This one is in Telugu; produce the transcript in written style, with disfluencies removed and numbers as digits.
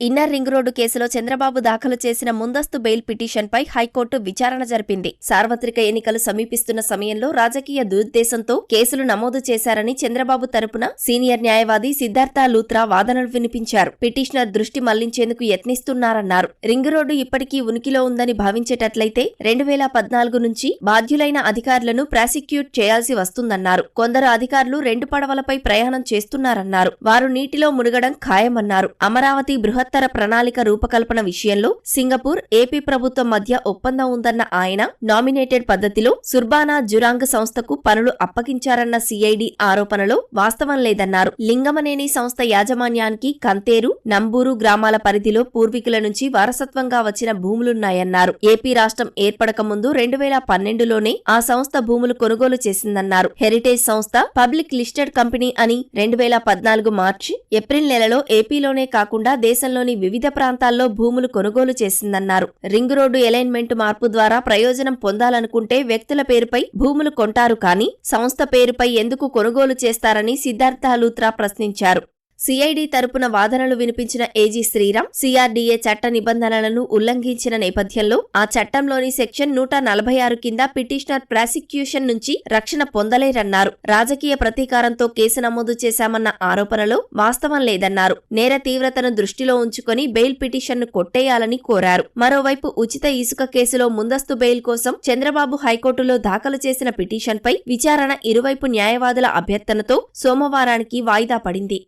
ఇన్నర్ రింగ్ రోడ్డు కేసులో చంద్రబాబు దాఖలు చేసిన ముందస్తు బెయిల్ పిటిషన్పై హైకోర్టు విచారణ జరిపింది. సార్వత్రిక ఎన్నికలు సమీపిస్తున్న సమయంలో రాజకీయ దురుద్దేశంతో కేసులు నమోదు చేశారని చంద్రబాబు తరపున సీనియర్ న్యాయవాది సిద్ధార్థ లూత్రా వాదనలు వినిపించారు. పిటిషనర్ దృష్టి మళ్లించేందుకు యత్నిస్తున్నారన్నారు. రింగ్ రోడ్డు ఇప్పటికీ ఉనికిలో ఉందని భావించేటట్లయితే 2014 నుంచి బాధ్యులైన అధికారులను ప్రాసిక్యూట్ చేయాల్సి వస్తుందన్నారు. కొందరు అధికారులు 2 పడవలపై ప్రయాణం చేస్తున్నారన్నారు. వారు నీటిలో మునగడం ఖాయమన్నారు. అమరావతి బృహత్తర ప్రణాళిక రూపకల్పన విషయంలో సింగపూర్, ఏపీ ప్రభుత్వం మధ్య ఒప్పందం ఉందన్న ఆయన నామినేటెడ్ పద్ధతిలో సుర్బానా జురాంగ్ సంస్థకు పనులు అప్పగించారన్న సిఐడి ఆరోపణలో వాస్తవం లేదన్నారు. లింగమనేని సంస్థ యాజమాన్యానికి కంతేరు, నంబూరు గ్రామాల పరిధిలో పూర్వీకుల నుంచి వారసత్వంగా వచ్చిన భూములున్నాయన్నారు. ఏపీ రాష్ట్రం ఏర్పడక ముందు 2012లోనే ఆ సంస్థ భూములు కొనుగోలు చేసిందన్నారు. హెరిటేజ్ సంస్థ పబ్లిక్ లిస్టెడ్ కంపెనీ అని 2014 మార్చి, ఏప్రిల్ నెలలో ఏపీలోనే కాకుండా దేశంలోని వివిధ ప్రాంతాల్లో భూములు కొనుగోలు చేసిందన్నారు. రింగ్ రోడ్డు ఎలైన్మెంట్ మార్పు ద్వారా ప్రయోజనం పొందాలనుకుంటే వ్యక్తుల పేరుపై భూములు కొంటారు కానీ సంస్థ పేరుపై ఎందుకు కొనుగోలు చేస్తారని సిద్ధార్థ లూత్రా ప్రశ్నించారు. సిఐడి తరపున వాదనలు వినిపించిన ఏజీ శ్రీరామ్ సిఆర్డీఏ చట్ట నిబంధనలను ఉల్లంఘించిన నేపథ్యంలో ఆ చట్టంలోని సెక్షన్ 146 కింద పిటిషనర్ ప్రాసిక్యూషన్ నుంచి రక్షణ పొందలేరన్నారు. రాజకీయ ప్రతీకారంతో కేసు నమోదు చేశామన్న ఆరోపణలో వాస్తవం లేదన్నారు. నేర తీవ్రతను దృష్టిలో ఉంచుకొని బెయిల్ పిటిషన్ను కొట్టేయాలని కోరారు. మరోవైపు ఉచిత ఇసుక కేసులో ముందస్తు బెయిల్ కోసం చంద్రబాబు హైకోర్టులో దాఖలు చేసిన పిటిషన్పై విచారణ ఇరువైపు న్యాయవాదుల అభ్యర్థనతో సోమవారానికి వాయిదా పడింది.